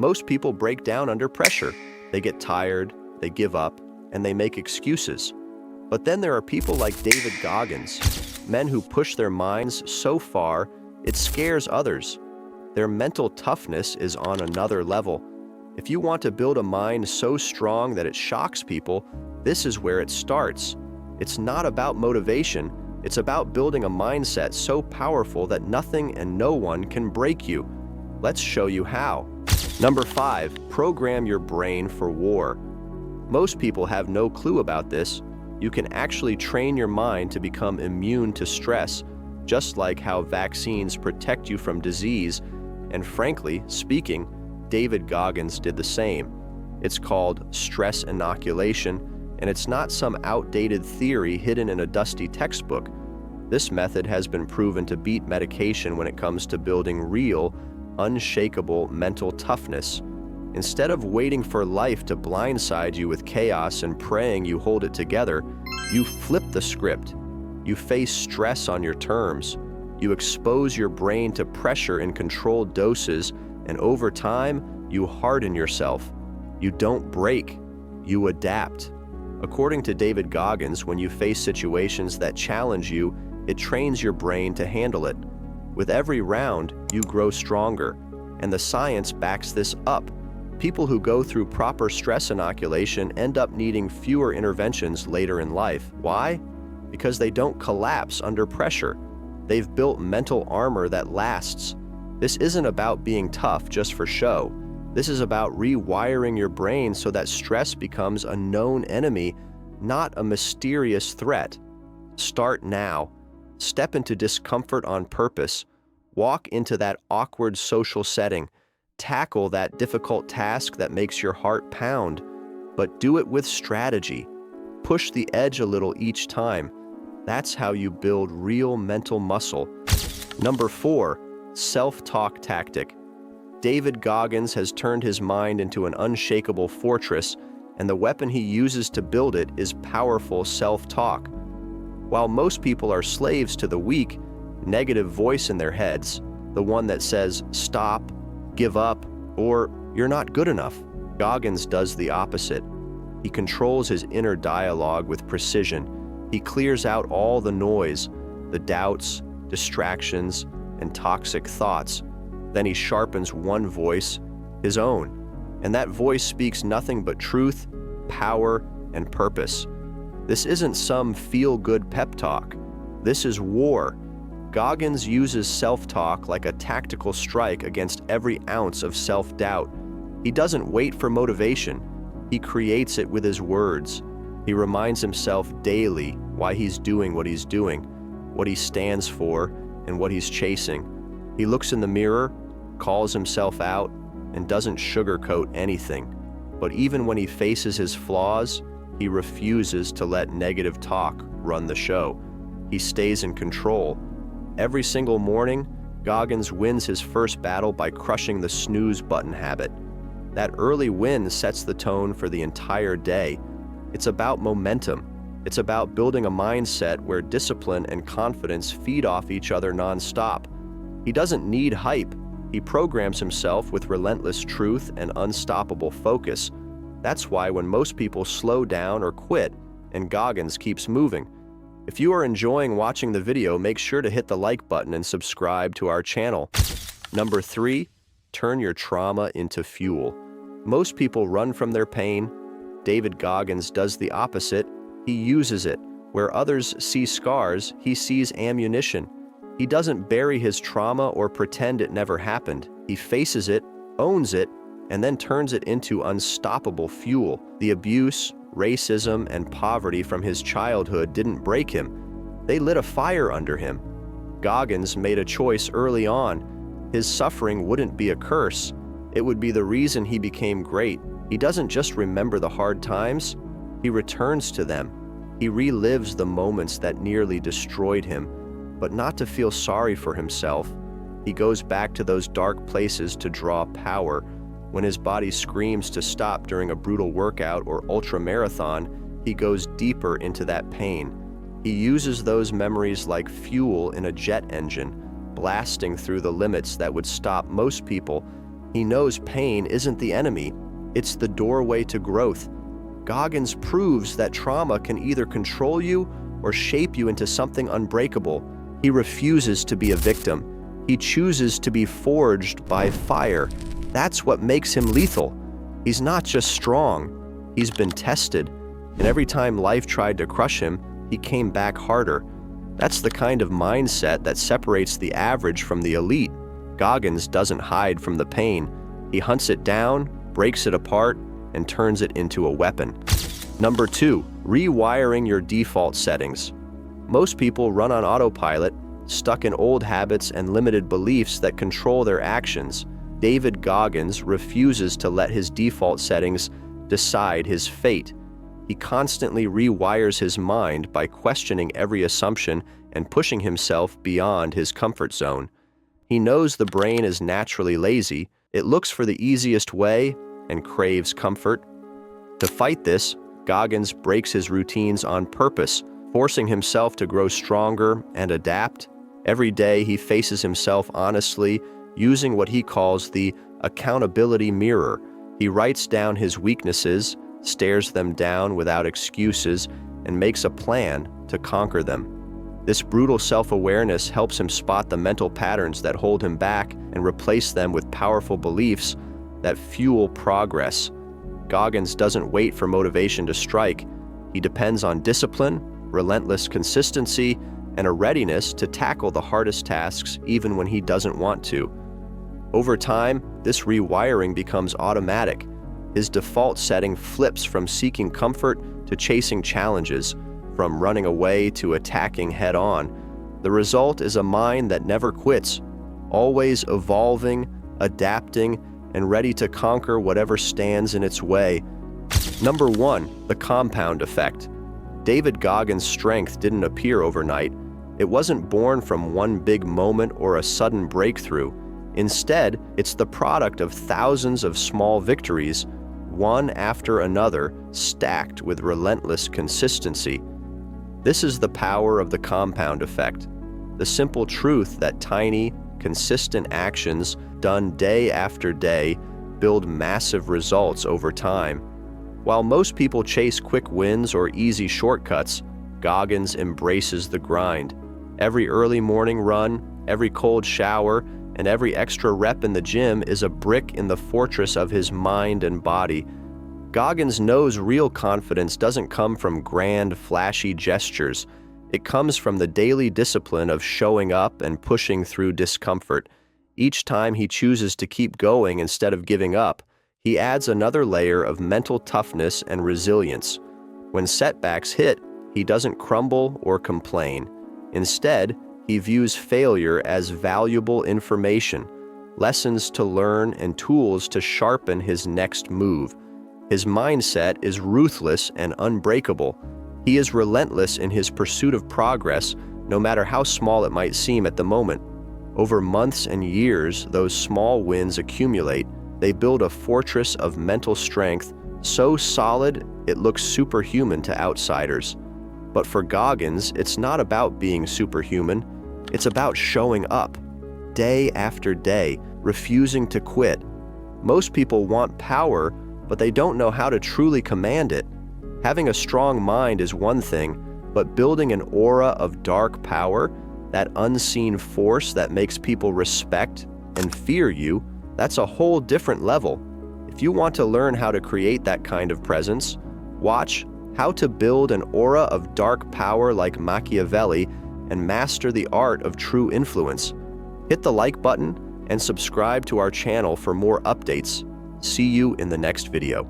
Most people break down under pressure. They get tired, they give up, and they make excuses. But then there are people like David Goggins, men who push their minds so far it scares others. Their mental toughness is on another level. If you want to build a mind so strong that it shocks people, this is where it starts. It's not about motivation, it's about building a mindset so powerful that nothing and no one can break you. Let's show you how. Number 5, program your brain for war. Most people have no clue about this. You can actually train your mind to become immune to stress, just like how vaccines protect you from disease, and frankly speaking, David Goggins did the same. It's called stress inoculation, and it's not some outdated theory hidden in a dusty textbook. This method has been proven to beat medication when it comes to building real, unshakable mental toughness. Instead of waiting for life to blindside you with chaos and praying you hold it together, you flip the script. You face stress on your terms. You expose your brain to pressure in controlled doses, and over time, you harden yourself. You don't break, you adapt. According to David Goggins, when you face situations that challenge you, it trains your brain to handle it. With every round, you grow stronger, and the science backs this up. People who go through proper stress inoculation end up needing fewer interventions later in life. Why? Because they don't collapse under pressure. They've built mental armor that lasts. This isn't about being tough just for show. This is about rewiring your brain so that stress becomes a known enemy, not a mysterious threat. Start now. Step into discomfort on purpose. Walk into that awkward social setting. Tackle that difficult task that makes your heart pound. But do it with strategy. Push the edge a little each time. That's how you build real mental muscle. Number 4, self-talk tactic. David Goggins has turned his mind into an unshakable fortress, and the weapon he uses to build it is powerful self-talk. While most people are slaves to the weak, negative voice in their heads, the one that says, stop, give up, or you're not good enough, Goggins does the opposite. He controls his inner dialogue with precision. He clears out all the noise, the doubts, distractions, and toxic thoughts. Then he sharpens one voice, his own, and that voice speaks nothing but truth, power, and purpose. This isn't some feel-good pep talk. This is war. Goggins uses self-talk like a tactical strike against every ounce of self-doubt. He doesn't wait for motivation. He creates it with his words. He reminds himself daily why he's doing what he's doing, what he stands for, and what he's chasing. He looks in the mirror, calls himself out, and doesn't sugarcoat anything. But even when he faces his flaws, he refuses to let negative talk run the show. He stays in control. Every single morning, Goggins wins his first battle by crushing the snooze button habit. That early win sets the tone for the entire day. It's about momentum. It's about building a mindset where discipline and confidence feed off each other nonstop. He doesn't need hype. He programs himself with relentless truth and unstoppable focus. That's why when most people slow down or quit, and Goggins keeps moving. If you are enjoying watching the video, make sure to hit the like button and subscribe to our channel. Number 3, turn your trauma into fuel. Most people run from their pain. David Goggins does the opposite. He uses it. Where others see scars, he sees ammunition. He doesn't bury his trauma or pretend it never happened. He faces it, owns it, and then turns it into unstoppable fuel. The abuse, racism, and poverty from his childhood didn't break him. They lit a fire under him. Goggins made a choice early on. His suffering wouldn't be a curse. It would be the reason he became great. He doesn't just remember the hard times, he returns to them. He relives the moments that nearly destroyed him, but not to feel sorry for himself. He goes back to those dark places to draw power. When his body screams to stop during a brutal workout or ultramarathon, he goes deeper into that pain. He uses those memories like fuel in a jet engine, blasting through the limits that would stop most people. He knows pain isn't the enemy, it's the doorway to growth. Goggins proves that trauma can either control you or shape you into something unbreakable. He refuses to be a victim. He chooses to be forged by fire. That's what makes him lethal. He's not just strong, he's been tested. And every time life tried to crush him, he came back harder. That's the kind of mindset that separates the average from the elite. Goggins doesn't hide from the pain. He hunts it down, breaks it apart, and turns it into a weapon. Number 2, rewiring your default settings. Most people run on autopilot, stuck in old habits and limited beliefs that control their actions. David Goggins refuses to let his default settings decide his fate. He constantly rewires his mind by questioning every assumption and pushing himself beyond his comfort zone. He knows the brain is naturally lazy. It looks for the easiest way and craves comfort. To fight this, Goggins breaks his routines on purpose, forcing himself to grow stronger and adapt. Every day he faces himself honestly, using what he calls the accountability mirror. He writes down his weaknesses, stares them down without excuses, and makes a plan to conquer them. This brutal self-awareness helps him spot the mental patterns that hold him back and replace them with powerful beliefs that fuel progress. Goggins doesn't wait for motivation to strike. He depends on discipline, relentless consistency, and a readiness to tackle the hardest tasks even when he doesn't want to. Over time, this rewiring becomes automatic. His default setting flips from seeking comfort to chasing challenges, from running away to attacking head-on. The result is a mind that never quits, always evolving, adapting, and ready to conquer whatever stands in its way. Number 1, the compound effect. David Goggins' strength didn't appear overnight. It wasn't born from one big moment or a sudden breakthrough. Instead, it's the product of thousands of small victories, one after another, stacked with relentless consistency. This is the power of the compound effect, the simple truth that tiny, consistent actions done day after day build massive results over time. While most people chase quick wins or easy shortcuts, Goggins embraces the grind. Every early morning run, every cold shower, and every extra rep in the gym is a brick in the fortress of his mind and body. Goggins knows real confidence doesn't come from grand, flashy gestures. It comes from the daily discipline of showing up and pushing through discomfort. Each time he chooses to keep going instead of giving up, he adds another layer of mental toughness and resilience. When setbacks hit, he doesn't crumble or complain. Instead, he views failure as valuable information, lessons to learn and tools to sharpen his next move. His mindset is ruthless and unbreakable. He is relentless in his pursuit of progress, no matter how small it might seem at the moment. Over months and years, those small wins accumulate. They build a fortress of mental strength so solid it looks superhuman to outsiders. But for Goggins, it's not about being superhuman. It's about showing up, day after day, refusing to quit. Most people want power, but they don't know how to truly command it. Having a strong mind is one thing, but building an aura of dark power, that unseen force that makes people respect and fear you, that's a whole different level. If you want to learn how to create that kind of presence, watch How to Build an Aura of Dark Power Like Machiavelli and Master the Art of True Influence. Hit the like button and subscribe to our channel for more updates. See you in the next video.